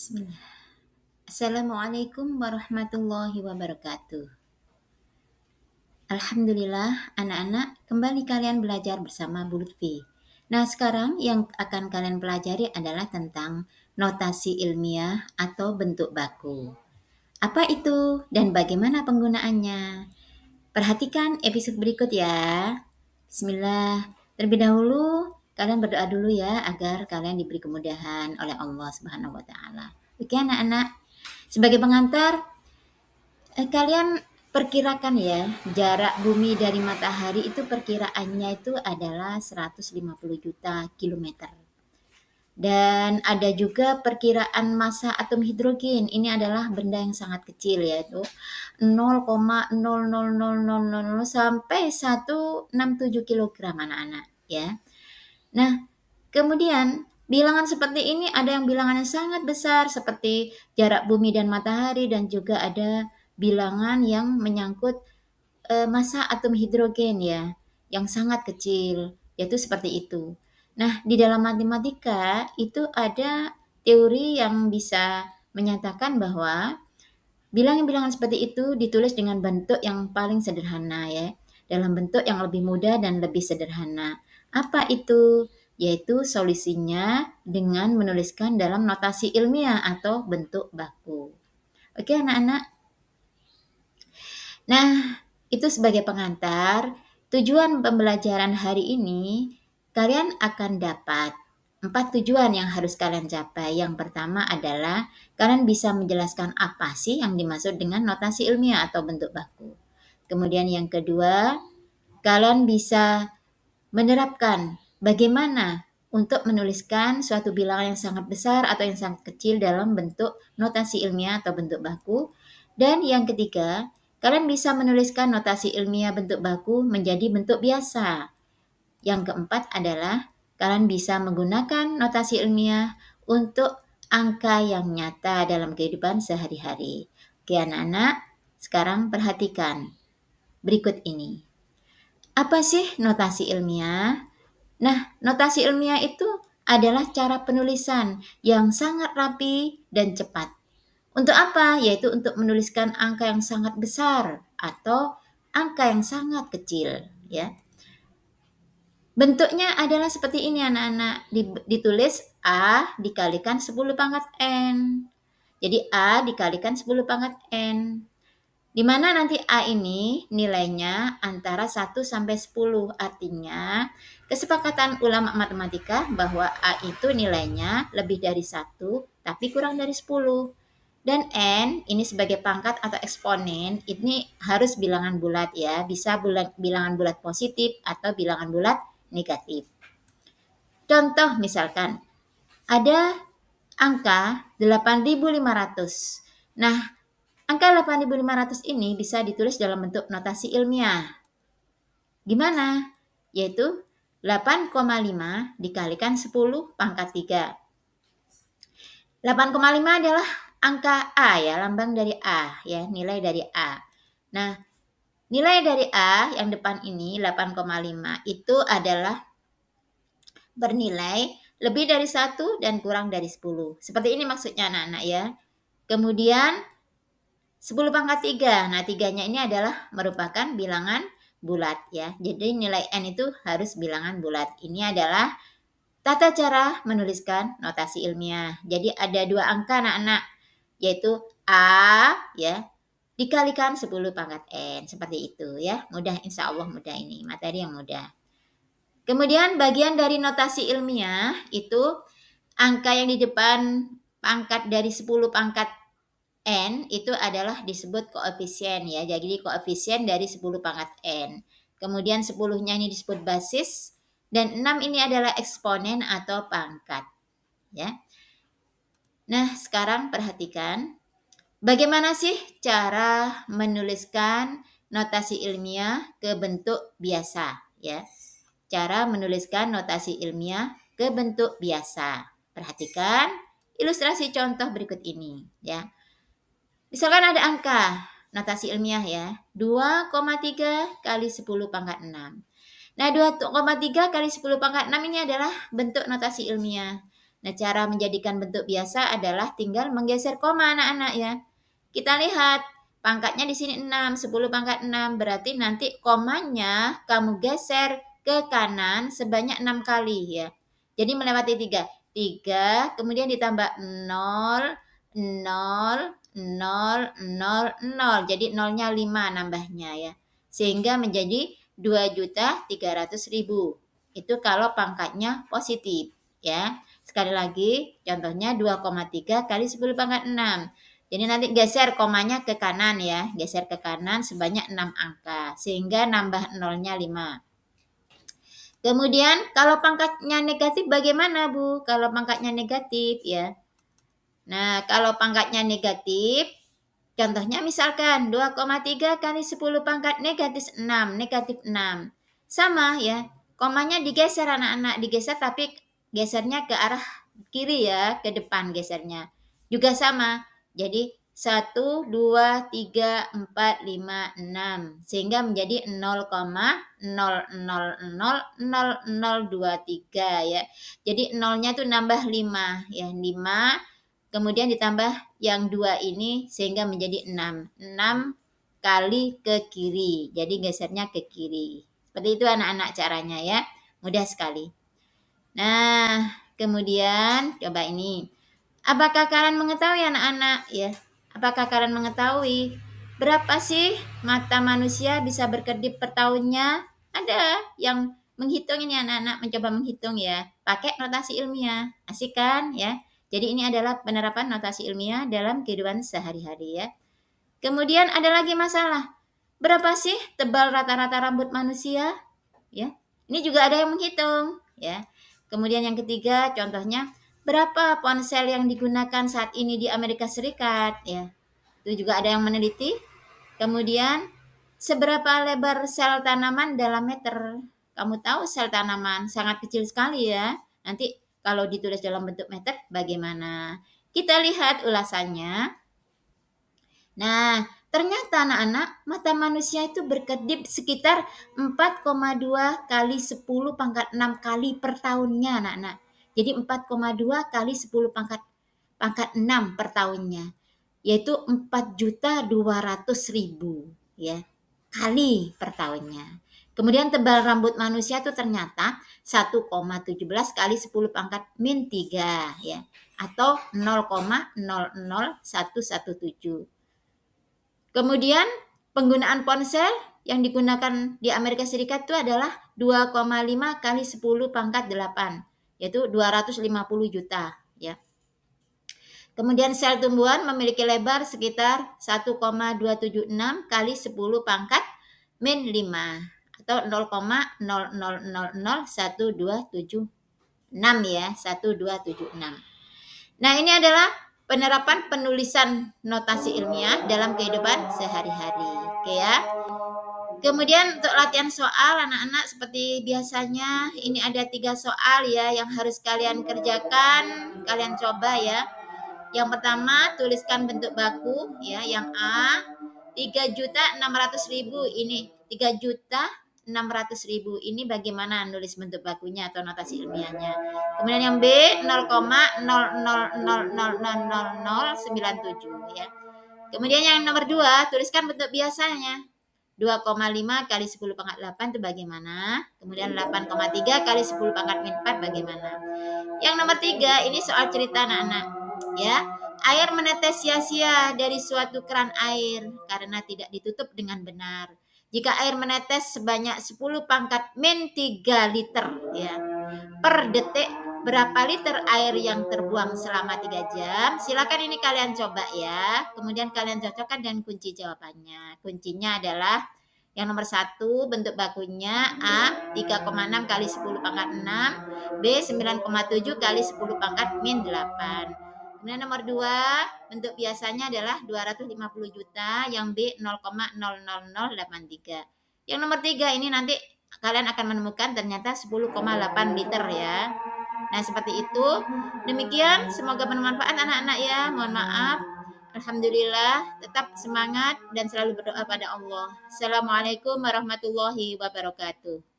Bismillah. Assalamualaikum warahmatullahi wabarakatuh. Alhamdulillah, anak-anak, kembali kalian belajar bersama Bu Lutfi. Nah, sekarang yang akan kalian pelajari adalah tentang notasi ilmiah atau bentuk baku. Apa itu dan bagaimana penggunaannya? Perhatikan episode berikut ya. Bismillah. Terlebih dahulu, kalian berdoa dulu ya agar kalian diberi kemudahan oleh Allah Subhanahu wa taala. Oke, anak-anak. Sebagai pengantar, kalian perkirakan ya, jarak bumi dari matahari itu perkiraannya itu adalah 150 juta kilometer. Dan ada juga perkiraan massa atom hidrogen. Ini adalah benda yang sangat kecil, yaitu 0,00000 sampai 167 kilogram, anak-anak ya. Nah, kemudian bilangan seperti ini ada yang bilangannya sangat besar seperti jarak bumi dan matahari, dan juga ada bilangan yang menyangkut massa atom hidrogen ya, yang sangat kecil, yaitu seperti itu. Nah, di dalam matematika itu ada teori yang bisa menyatakan bahwa bilangan-bilangan seperti itu ditulis dengan bentuk yang paling sederhana ya, dalam bentuk yang lebih mudah dan lebih sederhana. Apa itu? Yaitu solusinya dengan menuliskan dalam notasi ilmiah atau bentuk baku. Oke, anak-anak. Nah, itu sebagai pengantar. Tujuan pembelajaran hari ini, kalian akan dapat 4 tujuan yang harus kalian capai. Yang pertama adalah kalian bisa menjelaskan apa sih yang dimaksud dengan notasi ilmiah atau bentuk baku. Kemudian yang kedua, kalian bisa menerapkan bagaimana untuk menuliskan suatu bilangan yang sangat besar atau yang sangat kecil dalam bentuk notasi ilmiah atau bentuk baku. Dan yang ketiga, kalian bisa menuliskan notasi ilmiah bentuk baku menjadi bentuk biasa. Yang keempat adalah kalian bisa menggunakan notasi ilmiah untuk angka yang nyata dalam kehidupan sehari-hari. Oke, anak-anak, sekarang perhatikan berikut ini. Apa sih notasi ilmiah? Nah, notasi ilmiah itu adalah cara penulisan yang sangat rapi dan cepat. Untuk apa? Yaitu untuk menuliskan angka yang sangat besar atau angka yang sangat kecil, ya. Bentuknya adalah seperti ini, anak-anak. Ditulis A dikalikan 10 pangkat N. Jadi A dikalikan 10 pangkat N. Di mana nanti A ini nilainya antara 1 sampai 10. Artinya, kesepakatan ulama matematika bahwa A itu nilainya lebih dari 1, tapi kurang dari 10. Dan N ini sebagai pangkat atau eksponen, ini harus bilangan bulat ya. Bisa bilangan bulat positif atau bilangan bulat negatif. Contoh misalkan, ada angka 8.500. Nah, angka 8.500 ini bisa ditulis dalam bentuk notasi ilmiah. Gimana? Yaitu 8,5 dikalikan 10 pangkat 3. 8,5 adalah angka A ya, lambang dari A ya, nilai dari A. Nah, nilai dari A yang depan ini 8,5 itu adalah bernilai lebih dari 1 dan kurang dari 10. Seperti ini maksudnya, anak-anak ya. Kemudian 10 pangkat 3. Nah, 3-nya ini adalah merupakan bilangan bulat ya. Jadi nilai N itu harus bilangan bulat. Ini adalah tata cara menuliskan notasi ilmiah. Jadi ada 2 angka, anak-anak, yaitu A ya dikalikan 10 pangkat N. Seperti itu ya. Mudah, insya Allah mudah ini. Materi yang mudah. Kemudian bagian dari notasi ilmiah itu angka yang di depan pangkat dari 10 pangkat N itu adalah disebut koefisien ya. Jadi koefisien dari 10 pangkat N. Kemudian 10-nya ini disebut basis dan 6 ini adalah eksponen atau pangkat ya. Nah, sekarang perhatikan bagaimana sih cara menuliskan notasi ilmiah ke bentuk biasa ya. Cara menuliskan notasi ilmiah ke bentuk biasa. Perhatikan ilustrasi contoh berikut ini ya. Misalkan ada angka notasi ilmiah ya, 2,3 kali 10 pangkat 6. Nah, 2,3 kali 10 pangkat 6 ini adalah bentuk notasi ilmiah. Nah, cara menjadikan bentuk biasa adalah tinggal menggeser koma anak-anak ya. Kita lihat pangkatnya di sini 6, 10 pangkat 6. Berarti nanti komanya kamu geser ke kanan sebanyak 6 kali ya. Jadi melewati 3. 3, kemudian ditambah 0, 0, 0, 0, 0. Jadi nolnya 5 nambahnya ya. Sehingga menjadi 2.300.000. Itu kalau pangkatnya positif ya. Sekali lagi, contohnya 2,3 kali 10 pangkat 6. Jadi nanti geser komanya ke kanan ya. Geser ke kanan sebanyak 6 angka. Sehingga nambah nolnya 5. Kemudian kalau pangkatnya negatif bagaimana Bu? Kalau pangkatnya negatif ya. Nah, kalau pangkatnya negatif, contohnya misalkan 2,3 kali 10 pangkat negatif 6. Negatif 6. Sama ya. Komanya digeser anak-anak. Digeser tapi gesernya ke arah kiri ya, ke depan gesernya. Juga sama. Jadi 1, 2, 3, 4, 5, 6. Sehingga menjadi 0,0000023 ya. Jadi nolnya tuh nambah 5 ya. 5 kemudian ditambah yang 2 ini sehingga menjadi 6. 6 kali ke kiri. Jadi gesernya ke kiri. Seperti itu anak-anak caranya ya. Mudah sekali. Nah, kemudian coba ini. Apakah kalian mengetahui anak-anak ya? Apakah kalian mengetahui berapa sih mata manusia bisa berkedip per tahunnya? Ada yang menghitung ini anak-anak, mencoba menghitung ya. Pakai notasi ilmiah. Asik kan ya? Jadi ini adalah penerapan notasi ilmiah dalam kehidupan sehari-hari ya. Kemudian ada lagi masalah. Berapa sih tebal rata-rata rambut manusia? Ya. Ini juga ada yang menghitung ya. Kemudian yang ketiga contohnya berapa ponsel yang digunakan saat ini di Amerika Serikat ya. Itu juga ada yang meneliti. Kemudian seberapa lebar sel tanaman dalam meter? Kamu tahu sel tanaman sangat kecil sekali ya. Nanti kalau ditulis dalam bentuk meter bagaimana? Kita lihat ulasannya. Nah, ternyata anak-anak mata manusia itu berkedip sekitar 4,2 kali 10 pangkat 6 kali per tahunnya anak-anak. Jadi 4,2 kali 10 pangkat 6 per tahunnya. Yaitu 4.200.000 ya kali per tahunnya. Kemudian tebal rambut manusia itu ternyata 1,17 kali 10 pangkat min 3 ya atau 0,00117. Kemudian penggunaan ponsel yang digunakan di Amerika Serikat itu adalah 2,5 kali 10 pangkat 8 yaitu 250 juta ya. Kemudian sel tumbuhan memiliki lebar sekitar 1,276 kali 10 pangkat min 5 atau 0,0000127 ya, 1276. Nah, ini adalah penerapan penulisan notasi ilmiah dalam kehidupan sehari-hari. Oke ya. Kemudian untuk latihan soal anak-anak seperti biasanya ini ada 3 soal ya yang harus kalian kerjakan, kalian coba ya. Yang pertama tuliskan bentuk baku ya yang A 3.600.000 ini 3.600.000 ini bagaimana nulis bentuk bakunya atau notasi ilmiahnya. Kemudian yang B 0,0000097 ya. Kemudian yang nomor 2 tuliskan bentuk biasanya. 2,5 kali 10 pangkat 8 itu bagaimana? Kemudian 8,3 kali 10 pangkat min 4 bagaimana? Yang nomor 3 ini soal cerita anak-anak ya. Air menetes sia-sia dari suatu keran air karena tidak ditutup dengan benar. Jika air menetes sebanyak 10 pangkat min 3 liter ya. Per detik berapa liter air yang terbuang selama 3 jam? Silakan ini kalian coba ya. Kemudian kalian cocokkan dengan kunci jawabannya. Kuncinya adalah yang nomor 1 bentuk bakunya A 3,6 kali 10 pangkat 6, B 9,7 kali 10 pangkat min 8. Kemudian nomor 2 bentuk biasanya adalah 250 juta, yang B 0,00083. Yang nomor 3 ini nanti kalian akan menemukan ternyata 10,8 liter ya. Nah seperti itu. Demikian semoga bermanfaat anak-anak ya. Mohon maaf. Alhamdulillah, tetap semangat dan selalu berdoa pada Allah. Assalamualaikum warahmatullahi wabarakatuh.